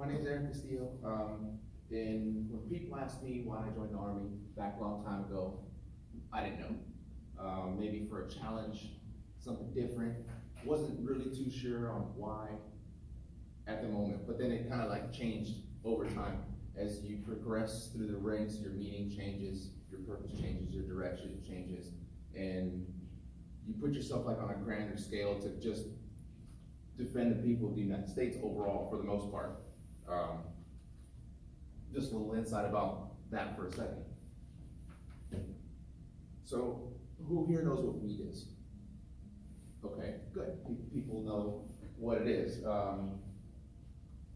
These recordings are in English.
My name is Aaron Castillo. And when people ask me why I joined the Army back a long time ago, I didn't know. Maybe for a challenge, something different. Wasn't really too sure on why at the moment, but then it kind of like changed over time. As you progress through the ranks, your meaning changes, your purpose changes, your direction changes, and you put yourself like on a grander scale to just defend the people of the United States overall for the most part. Just a little insight about that for a second. So, who here knows what weed is? Okay, good. People know what it is.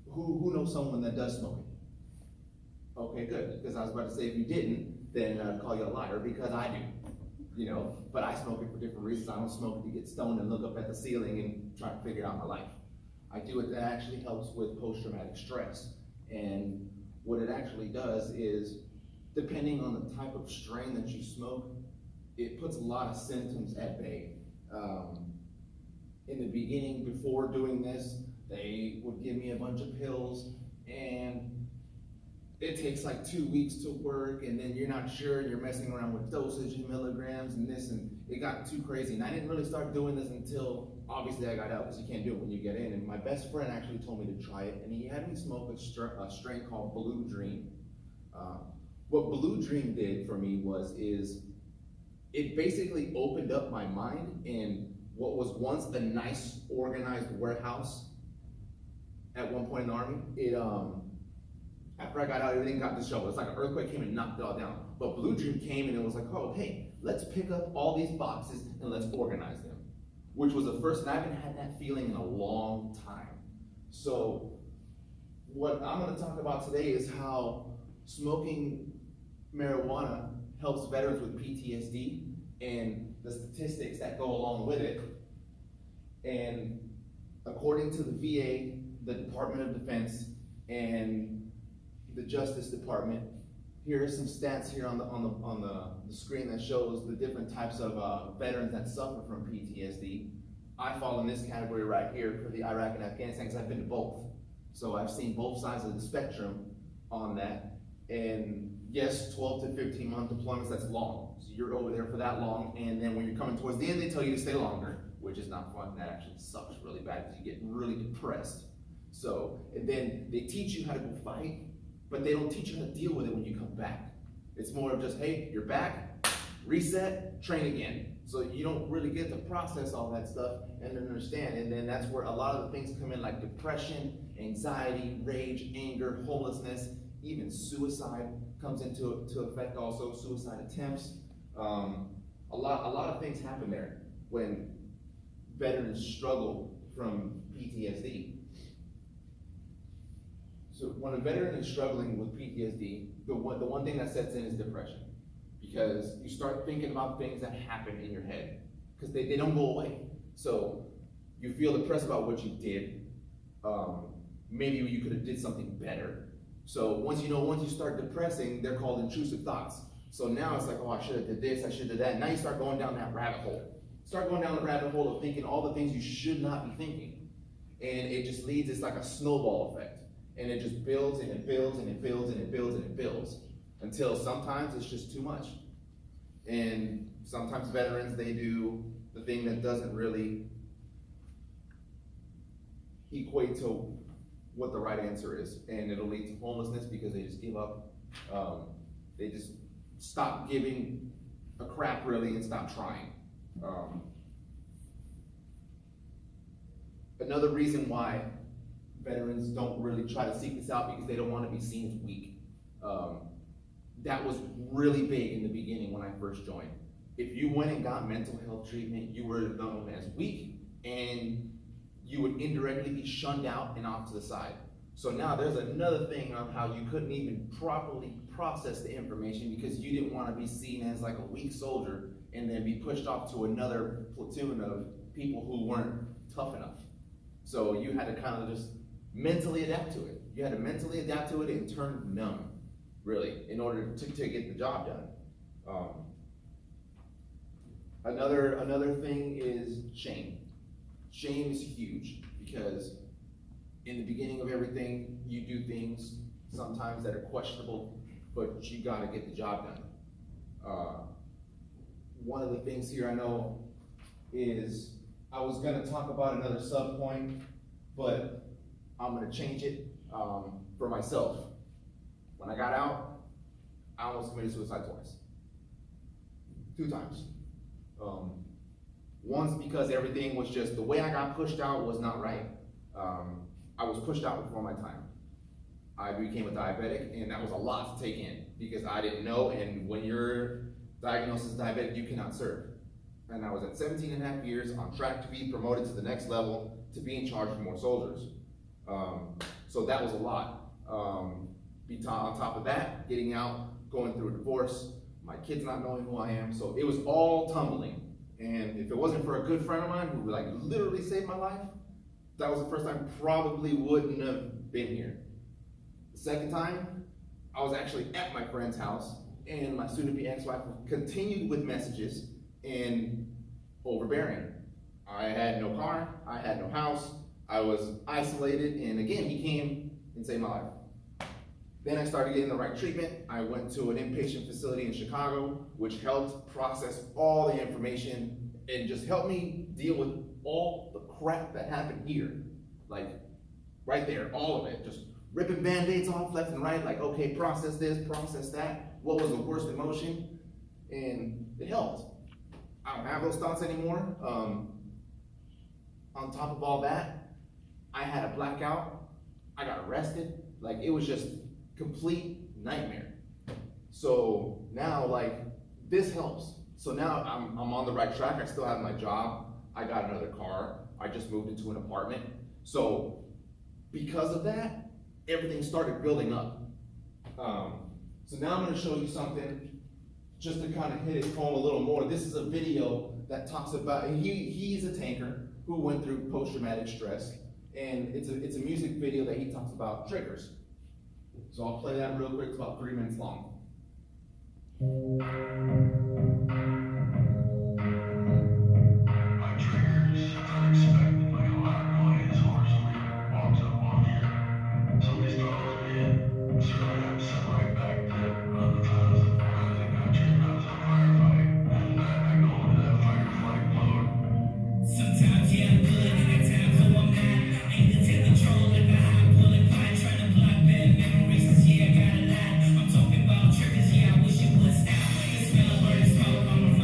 Who knows someone that does smoke it? Okay, good. Because I was about to say, if you didn't, then I'd call you a liar, because I do. You know, but I smoke it for different reasons. I don't smoke it to get stoned and look up at the ceiling and try to figure out my life. I do it that actually helps with post-traumatic stress. And what it actually does is, depending on the type of strain that you smoke, it puts a lot of symptoms at bay. In the beginning, before doing this, they would give me a bunch of pills, and it takes like 2 weeks to work, and then you're not sure, and you're messing around with dosage and milligrams and this, and it got too crazy. And I didn't really start doing this until, obviously, I got out, because you can't do it when you get in. And my best friend actually told me to try it, and he had me smoke a strain called Blue Dream. What Blue Dream did for me is it basically opened up my mind in what was once a nice, organized warehouse at one point in the Army. After I got out, everything got disheveled. It's like an earthquake came and knocked it all down. But Blue Dream came and it was like, oh, hey, let's pick up all these boxes and let's organize them. Which was the first, and I haven't had that feeling in a long time. So what I'm gonna talk about today is how smoking marijuana helps veterans with PTSD and the statistics that go along with it. And according to the VA, the Department of Defense, and the Justice Department, here are some stats here on the screen that shows the different types of veterans that suffer from PTSD. I fall in this category right here for the Iraq and Afghanistan, because I've been to both. So I've seen both sides of the spectrum on that. And yes, 12 to 15 month deployments, that's long. So you're over there for that long, and then when you're coming towards the end, they tell you to stay longer, which is not fun. That actually sucks really bad, because you get really depressed. So, and then they teach you how to go fight, but they don't teach you how to deal with it when you come back. It's more of just, hey, you're back, reset, train again. So you don't really get to process all that stuff and understand. And then that's where a lot of the things come in, like depression, anxiety, rage, anger, homelessness, even suicide comes into effect also, suicide attempts. A lot of things happen there when veterans struggle from PTSD. So when a veteran is struggling with PTSD, the one thing that sets in is depression, because you start thinking about things that happen in your head, because they don't go away. So you feel depressed about what you did. Maybe you could have did something better. So once you start depressing, they're called intrusive thoughts. So now it's like, oh, I should have did this, I should have did that. Now you start going down that rabbit hole. Start going down the rabbit hole of thinking all the things you should not be thinking. And it just leads, it's like a snowball effect. And it just builds and it builds and it builds and it builds and it builds until sometimes it's just too much. And sometimes veterans, they do the thing that doesn't really equate to what the right answer is. And it'll lead to homelessness, because they just give up. They just stop giving a crap really and stop trying. Another reason why veterans don't really try to seek this out, because they don't want to be seen as weak. That was really big in the beginning when I first joined. If you went and got mental health treatment, you were known as weak, and you would indirectly be shunned out and off to the side. So now there's another thing of how you couldn't even properly process the information, because you didn't want to be seen as like a weak soldier and then be pushed off to another platoon of people who weren't tough enough. So you had to kind of just mentally adapt to it. You had to mentally adapt to it and turn numb, really, in order to get the job done. Another thing is shame. Shame is huge, because in the beginning of everything, you do things sometimes that are questionable, but you gotta get the job done. One of the things here I know is, I was gonna talk about another sub point, but I'm gonna change it, for myself. When I got out, I almost committed suicide twice. 2 times. Once because everything was just, the way I got pushed out was not right. I was pushed out before my time. I became a diabetic, and that was a lot to take in, because I didn't know, and when you're diagnosed as diabetic, you cannot serve. And I was at 17 and a half years, on track to be promoted to the next level, to be in charge of more soldiers. So that was a lot. On top of that, getting out, going through a divorce, my kids not knowing who I am, so it was all tumbling. And if it wasn't for a good friend of mine who like literally saved my life, that was the first time I probably wouldn't have been here. The second time, I was actually at my friend's house, and my soon-to-be ex-wife continued with messages and overbearing. I had no car, I had no house, I was isolated, and again, he came and saved my life. Then I started getting the right treatment. I went to an inpatient facility in Chicago, which helped process all the information and just helped me deal with all the crap that happened here. Like, right there, all of it. Just ripping Band-Aids off left and right, like, okay, process this, process that. What was the worst emotion? And it helped. I don't have those thoughts anymore. On top of all that, I had a blackout. I got arrested. Like, it was just complete nightmare. So now, like, this helps. So now I'm on the right track. I still have my job. I got another car. I just moved into an apartment. So because of that, everything started building up. So now I'm gonna show you something just to kind of hit it home a little more. This is a video that talks about, and he's a tanker who went through post-traumatic stress. And it's a music video that he talks about triggers. So I'll play that real quick, it's about 3 minutes long. My triggers are unexpected, like a loud noise or somebody walks up on me or somebody startles me, and certainly I'm set right back to the times when I got triggered. I was in a firefight, and I go into that fight or flight mode. Sometimes yeah I'm good, and at times oh I'm not. Ain't the take control like a hot bullet pipe, trying to block bad memories. 'Cause yeah I got a lot. I'm talking about triggers, yeah I wish it was out. The smell of burning smoke on the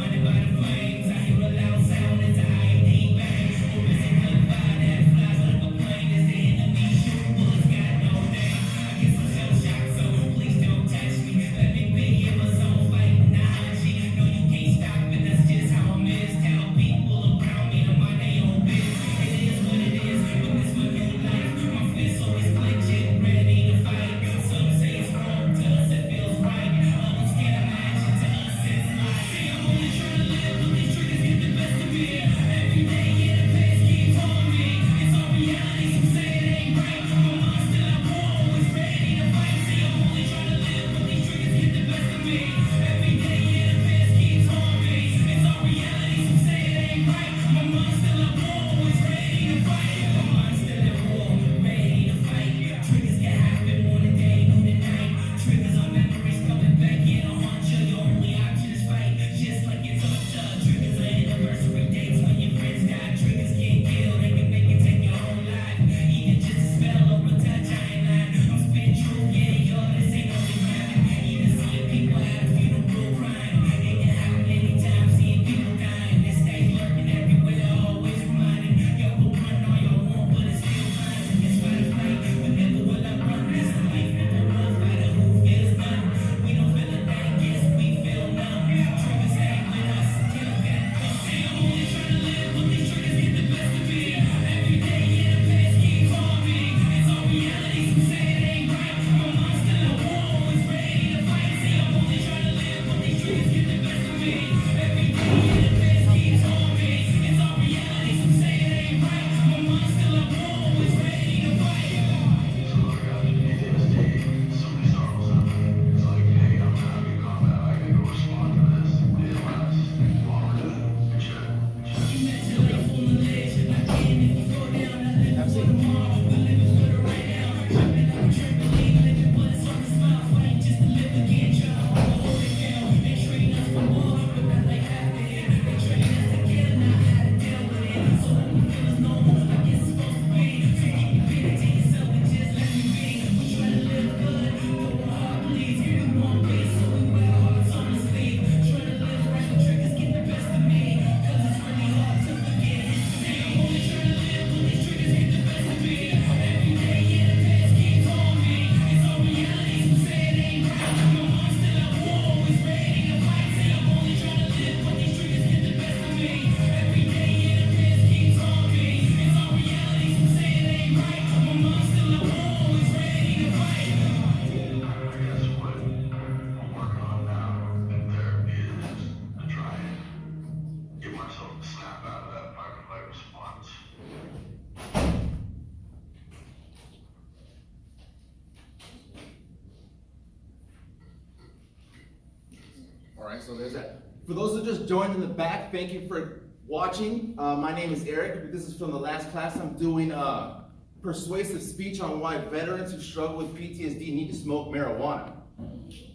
All right, so there's that. For those who just joined in the back, thank you for watching. My name is Eric. This is from the last class. I'm doing persuasive speech on why veterans who struggle with PTSD need to smoke marijuana.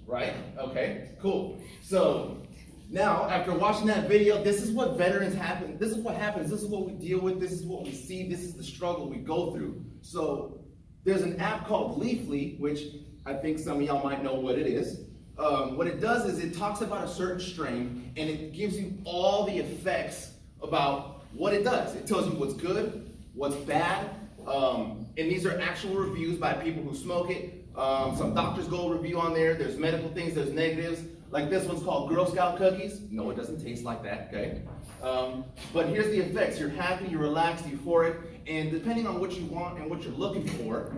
Right? Okay, cool. So now, after watching that video, this is what veterans happen. This is what happens. This is what we deal with. This is what we see. This is the struggle we go through. So there's an app called Leafly, which I think some of y'all might know what it is. What it does is it talks about a certain strain and it gives you all the effects about what it does. It tells you what's good, what's bad, and these are actual reviews by people who smoke it. Some doctors go review on there. There's medical things, there's negatives. Like this one's called Girl Scout cookies. No, it doesn't taste like that, okay? But here's the effects. You're happy, you're relaxed, euphoric, and depending on what you want and what you're looking for,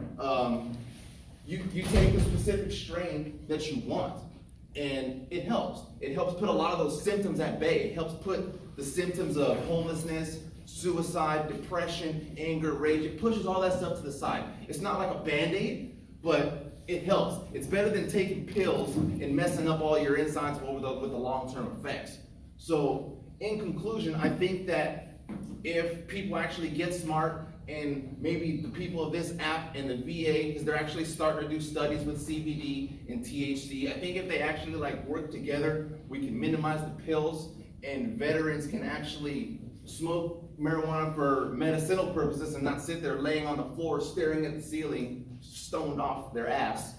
you take the specific strain that you want. And it helps. It helps put a lot of those symptoms at bay. It helps put the symptoms of homelessness, suicide, depression, anger, rage. It pushes all that stuff to the side. It's not like a Band-Aid, but it helps. It's better than taking pills and messing up all your insides with the long-term effects. So in conclusion, I think that if people actually get smart, and maybe the people of this app and the VA, because they're actually starting to do studies with CBD and THC. I think if they actually work together, we can minimize the pills, and veterans can actually smoke marijuana for medicinal purposes and not sit there laying on the floor staring at the ceiling, stoned off their ass,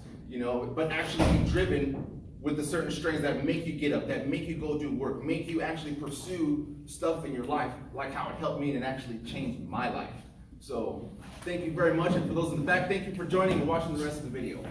but actually be driven with the certain strains that make you get up, that make you go do work, make you actually pursue stuff in your life, like how it helped me and it actually changed my life. So, thank you very much, and for those in the back, thank you for joining and watching the rest of the video.